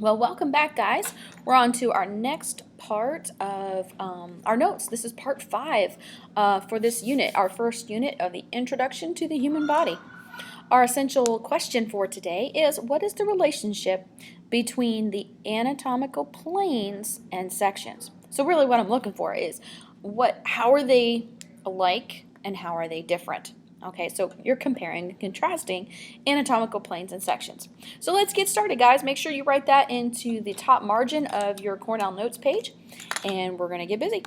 Well, welcome back, guys. We're on to our next part of our notes. This is part 5 for this unit, our first unit of the Introduction to the Human Body. Our essential question for today is, what is the relationship between the anatomical planes and sections? So really what I'm looking for is how are they alike and how are they different? Okay, so you're comparing and contrasting anatomical planes and sections. So let's get started, guys. Make sure you write that into the top margin of your Cornell Notes page, and we're going to get busy.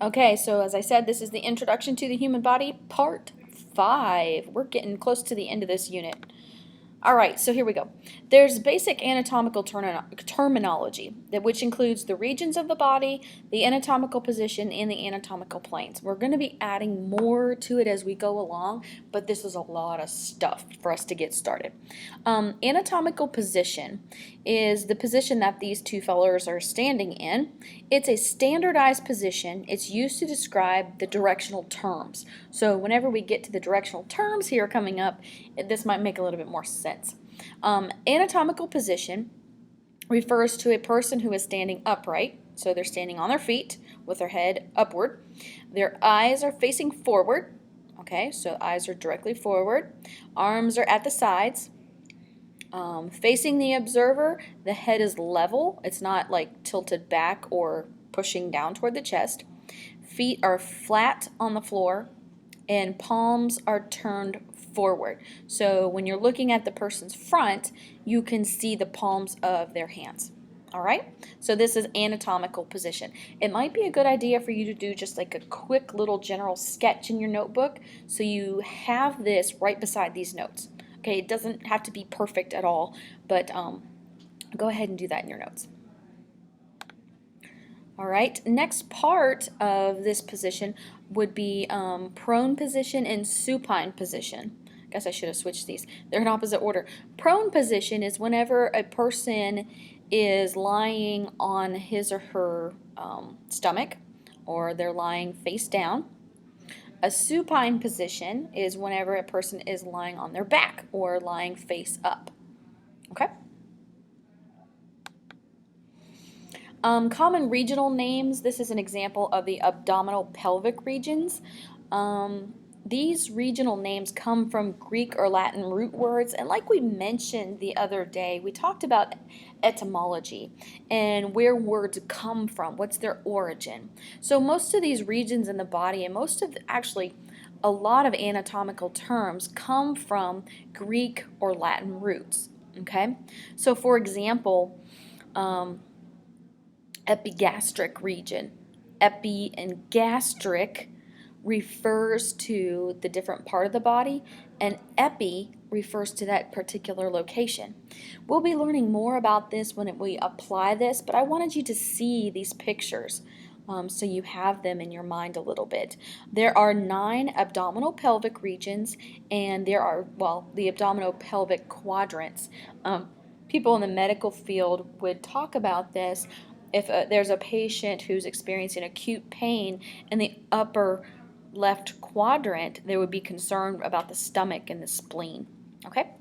Okay, so as I said, this is the Introduction to the Human Body, Part 5. We're getting close to the end of this unit. All right, so here we go. There's basic anatomical terminology, which includes the regions of the body, the anatomical position, and the anatomical planes. We're going to be adding more to it as we go along, but this is a lot of stuff for us to get started. Anatomical position is the position that these two fellers are standing in. It's a standardized position. It's used to describe the directional terms. So whenever we get to the directional terms here coming up, this might make a little bit more sense. Anatomical position refers to a person who is standing upright. So they're standing on their feet with their head upward. Their eyes are facing forward. Okay, so eyes are directly forward. Arms are at the sides. Facing the observer, the head is level. It's not like tilted back or pushing down toward the chest. Feet are flat on the floor, and palms are turned forward. So when you're looking at the person's front, you can see the palms of their hands. All right, so this is anatomical position. It might be a good idea for you to do just like a quick little general sketch in your notebook so you have this right beside these notes. Okay, it doesn't have to be perfect at all, but go ahead and do that in your notes. All right, next part of this position would be prone position and supine position. I guess I should have switched these. They're in opposite order. Prone position is whenever a person is lying on his or her stomach, or they're lying face down. A supine position is whenever a person is lying on their back or lying face up. Okay? Common regional names. This is an example of the abdominal pelvic regions. These regional names come from Greek or Latin root words, and like we mentioned the other day, we talked about etymology and where words come from, what's their origin. So most of these regions in the body, and actually a lot of anatomical terms, come from Greek or Latin roots. Okay, so for example, epigastric region. Epi and gastric refers to the different part of the body, and epi refers to that particular location. We'll be learning more about this when we apply this, but I wanted you to see these pictures so you have them in your mind a little bit. There are 9 abdominal pelvic regions, and there are, well, the abdominal pelvic quadrants. People in the medical field would talk about this. If there's a patient who's experiencing acute pain in the upper left quadrant, they would be concerned about the stomach and the spleen. Okay?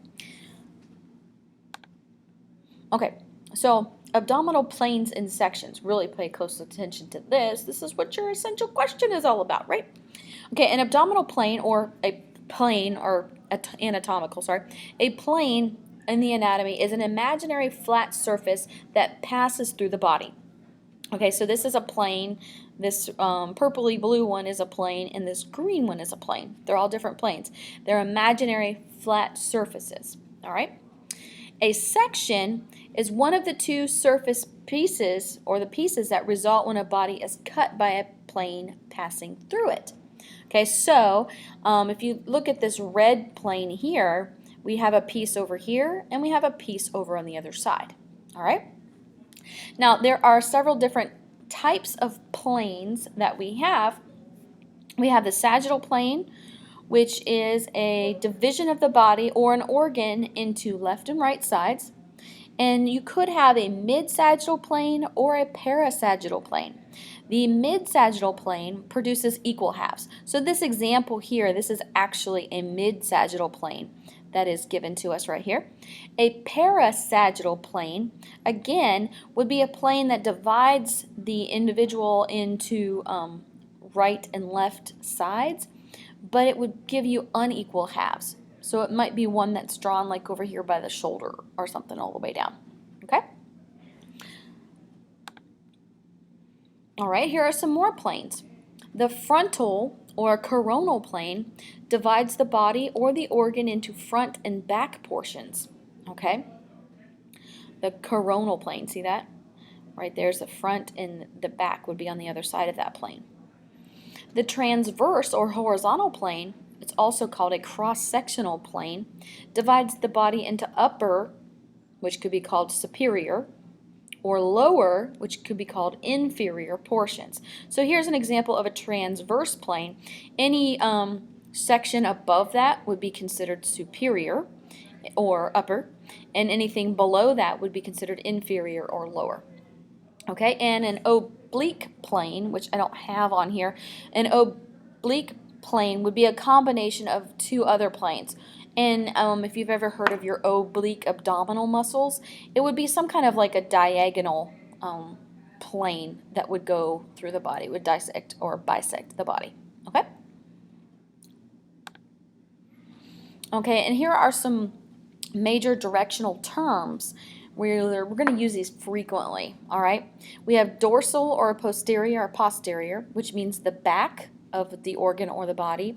Okay, so abdominal planes and sections. Really pay close attention to this. This is what your essential question is all about, right? Okay, an abdominal plane, or a plane, or anatomical, sorry, a plane in the anatomy is an imaginary flat surface that passes through the body. Okay, so this is a plane. This purpley blue one is a plane, and this green one is a plane. They're all different planes. They're imaginary flat surfaces. All right. A section is one of the two surface pieces, or the pieces that result when a body is cut by a plane passing through it. Okay, so if you look at this red plane here, we have a piece over here, and we have a piece over on the other side. All right. Now, there are several different types of planes that we have. We have the sagittal plane, which is a division of the body or an organ into left and right sides. And you could have a mid-sagittal plane or a parasagittal plane. The mid-sagittal plane produces equal halves. So this example here, this is actually a mid-sagittal plane. that is given to us right here. A parasagittal plane, again, would be a plane that divides the individual into right and left sides, but it would give you unequal halves. So it might be one that's drawn like over here by the shoulder or something all the way down. Okay? All right, here are some more planes. The frontal or coronal plane divides the body or the organ into front and back portions. Okay? The coronal plane, see that? Right there's the front, and the back would be on the other side of that plane. The transverse or horizontal plane, it's also called a cross-sectional plane, divides the body into upper, which could be called superior, or lower, which could be called inferior portions. So here's an example of a transverse plane. Any section above that would be considered superior or upper, and anything below that would be considered inferior or lower. Okay, and an oblique plane, which I don't have on here, an oblique plane would be a combination of two other planes. And if you've ever heard of your oblique abdominal muscles, it would be some kind of like a diagonal plane that would go through the body, would dissect or bisect the body. Okay? Okay, and here are some major directional terms. We're going to use these frequently, all right? We have dorsal or posterior or posterior, which means the back of the organ or the body.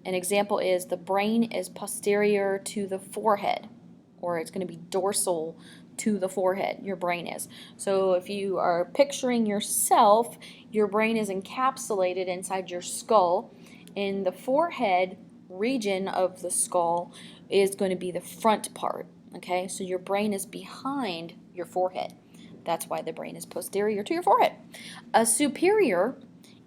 An example is the brain is posterior to the forehead, or it's going to be dorsal to the forehead, your brain is. So if you are picturing yourself, your brain is encapsulated inside your skull. In the forehead region of the skull is going to be the front part. Okay, so your brain is behind your forehead. That's why the brain is posterior to your forehead. A superior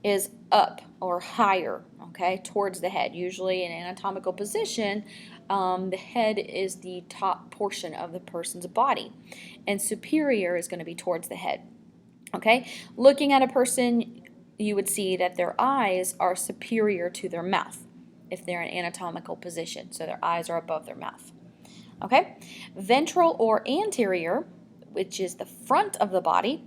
is up or higher, okay, towards the head. Usually in anatomical position, the head is the top portion of the person's body, and superior is going to be towards the head. Okay, looking at a person, you would see that their eyes are superior to their mouth if they're in anatomical position, so their eyes are above their mouth. Okay, ventral or anterior, which is the front of the body.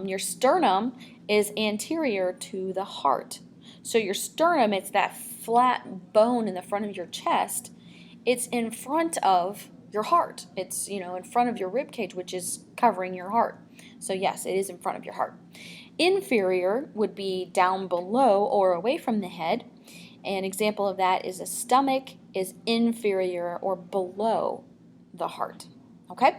Your sternum is anterior to the heart. So your sternum, it's that flat bone in the front of your chest. It's in front of your heart. It's, in front of your rib cage, which is covering your heart. So yes, it is in front of your heart. Inferior would be down below or away from the head. An example of that is a stomach is inferior or below the heart. Okay?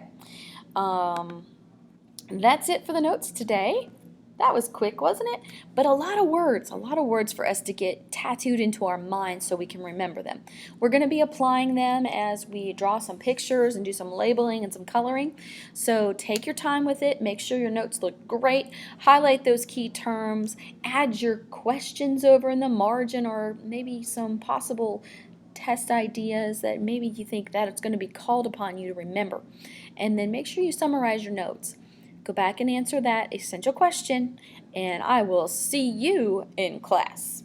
That's it for the notes today. That was quick, wasn't it? But a lot of words for us to get tattooed into our minds so we can remember them. We're going to be applying them as we draw some pictures and do some labeling and some coloring. So take your time with it. Make sure your notes look great. Highlight those key terms. Add your questions over in the margin, or maybe some possible test ideas that maybe you think that it's going to be called upon you to remember. And then make sure you summarize your notes. Go back and answer that essential question, and I will see you in class.